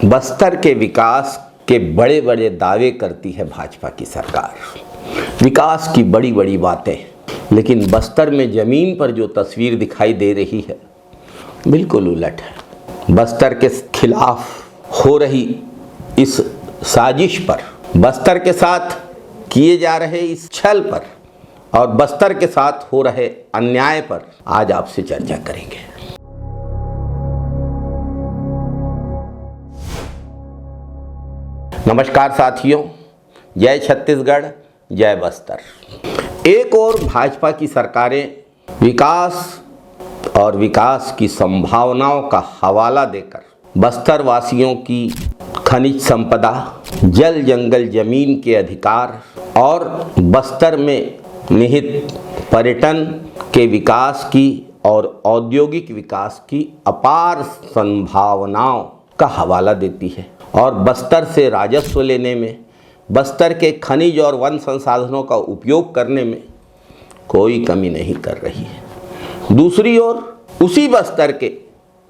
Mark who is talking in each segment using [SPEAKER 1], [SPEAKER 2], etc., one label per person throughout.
[SPEAKER 1] बस्तर के विकास के बड़े बड़े दावे करती है भाजपा की सरकार, विकास की बड़ी बड़ी बातें, लेकिन बस्तर में ज़मीन पर जो तस्वीर दिखाई दे रही है बिल्कुल उलट है। बस्तर के खिलाफ हो रही इस साजिश पर, बस्तर के साथ किए जा रहे इस छल पर और बस्तर के साथ हो रहे अन्याय पर आज आपसे चर्चा करेंगे। नमस्कार साथियों, जय छत्तीसगढ़, जय बस्तर। एक और भाजपा की सरकारें विकास और विकास की संभावनाओं का हवाला देकर बस्तर वासियों की खनिज संपदा, जल जंगल जमीन के अधिकार और बस्तर में निहित पर्यटन के विकास की और औद्योगिक विकास की अपार संभावनाओं का हवाला देती है और बस्तर से राजस्व लेने में, बस्तर के खनिज और वन संसाधनों का उपयोग करने में कोई कमी नहीं कर रही है। दूसरी ओर उसी बस्तर के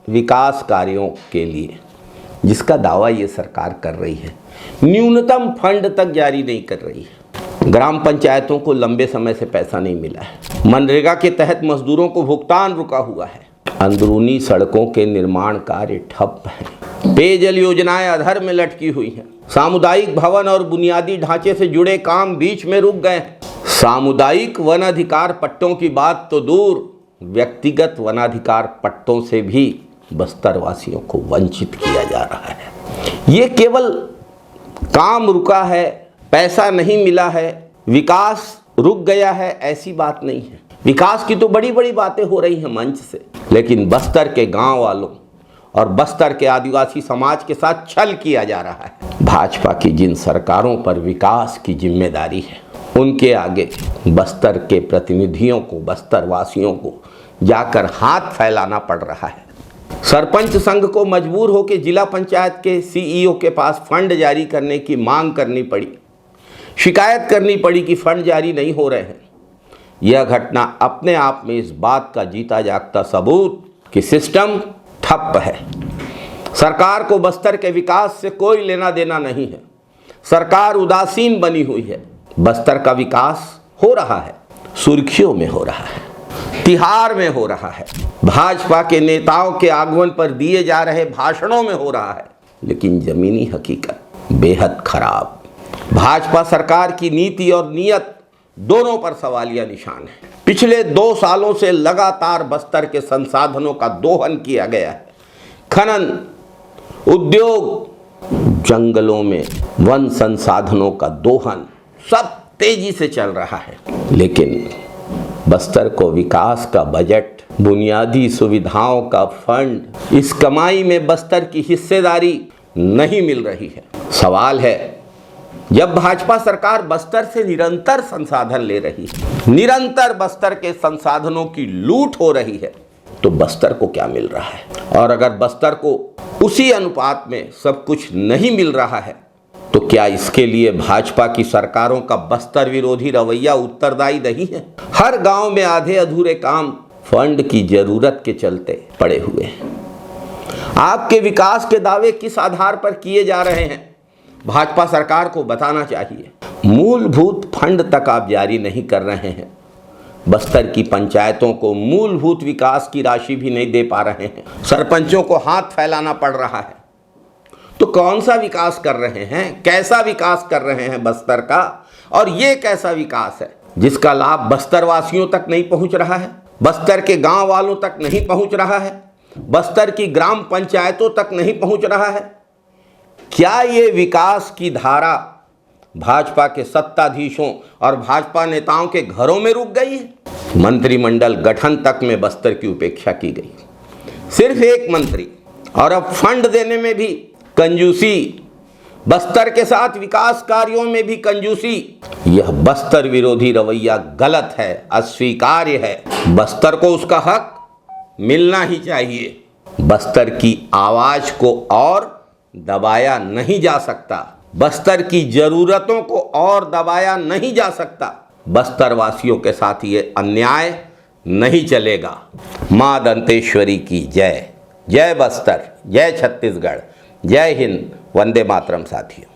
[SPEAKER 1] विकास कार्यों के लिए जिसका दावा ये सरकार कर रही है, न्यूनतम फंड तक जारी नहीं कर रही है। ग्राम पंचायतों को लंबे समय से पैसा नहीं मिला है। मनरेगा के तहत मजदूरों को भुगतान रुका हुआ है। अंदरूनी सड़कों के निर्माण कार्य ठप हैं। पेयजल योजनाएं अधर में लटकी हुई हैं। सामुदायिक भवन और बुनियादी ढांचे से जुड़े काम बीच में रुक गए हैं। सामुदायिक वन अधिकार पट्टों की बात तो दूर, व्यक्तिगत वनाधिकार पट्टों से भी बस्तर वासियों को वंचित किया जा रहा है। ये केवल काम रुका है, पैसा नहीं मिला है, विकास रुक गया है, ऐसी बात नहीं है। विकास की तो बड़ी बड़ी बातें हो रही हैं मंच से, लेकिन बस्तर के गांव वालों और बस्तर के आदिवासी समाज के साथ छल किया जा रहा है। भाजपा की जिन सरकारों पर विकास की जिम्मेदारी है, उनके आगे बस्तर के प्रतिनिधियों को, बस्तर वासियों को जाकर हाथ फैलाना पड़ रहा है। सरपंच संघ को मजबूर होकर जिला पंचायत के सीईओ के पास फंड जारी करने की मांग करनी पड़ी, शिकायत करनी पड़ी कि फंड जारी नहीं हो रहे हैं। यह घटना अपने आप में इस बात का जीता जागता सबूत कि सिस्टम ठप है। सरकार को बस्तर के विकास से कोई लेना देना नहीं है। सरकार उदासीन बनी हुई है। बस्तर का विकास हो रहा है, सुर्खियों में हो रहा है, तिहार में हो रहा है, भाजपा के नेताओं के आगमन पर दिए जा रहे भाषणों में हो रहा है, लेकिन जमीनी हकीकत बेहद खराब। भाजपा सरकार की नीति और नीयत दोनों पर सवालिया निशान है। पिछले 2 सालों से लगातार बस्तर के संसाधनों का दोहन किया गया है। खनन, उद्योग, जंगलों में वन संसाधनों का दोहन सब तेजी से चल रहा है, लेकिन बस्तर को विकास का बजट, बुनियादी सुविधाओं का फंड, इस कमाई में बस्तर की हिस्सेदारी नहीं मिल रही है। सवाल है, जब भाजपा सरकार बस्तर से निरंतर संसाधन ले रही है, निरंतर बस्तर के संसाधनों की लूट हो रही है, तो बस्तर को क्या मिल रहा है? और अगर बस्तर को उसी अनुपात में सब कुछ नहीं मिल रहा है, तो क्या इसके लिए भाजपा की सरकारों का बस्तर विरोधी रवैया उत्तरदायी नहीं है? हर गांव में आधे अधूरे काम फंड की जरूरत के चलते पड़े हुए हैं। आपके विकास के दावे किस आधार पर किए जा रहे हैं? भाजपा सरकार को बताना चाहिए। मूलभूत फंड तक आप जारी नहीं कर रहे हैं। बस्तर की पंचायतों को मूलभूत विकास की राशि भी नहीं दे पा रहे हैं। सरपंचों को हाथ फैलाना पड़ रहा है। तो कौन सा विकास कर रहे हैं? कैसा विकास कर रहे हैं बस्तर का? और ये कैसा विकास है जिसका लाभ बस्तर वासियों तक नहीं पहुंच रहा है, बस्तर के गांव वालों तक नहीं पहुंच रहा है, बस्तर की ग्राम पंचायतों तक नहीं पहुंच रहा है? क्या ये विकास की धारा भाजपा के सत्ताधीशों और भाजपा नेताओं के घरों में रुक गई है? मंत्रिमंडल गठन तक में बस्तर की उपेक्षा की गई, सिर्फ एक मंत्री, और अब फंड देने में भी कंजूसी, बस्तर के साथ विकास कार्यों में भी कंजूसी। यह बस्तर विरोधी रवैया गलत है, अस्वीकार्य है। बस्तर को उसका हक मिलना ही चाहिए। बस्तर की आवाज को और दबाया नहीं जा सकता। बस्तर की जरूरतों को और दबाया नहीं जा सकता। बस्तर वासियों के साथ ये अन्याय नहीं चलेगा। मां दंतेश्वरी की जय। जय बस्तर, जय छत्तीसगढ़, जय हिंद, वंदे मातरम साथियों।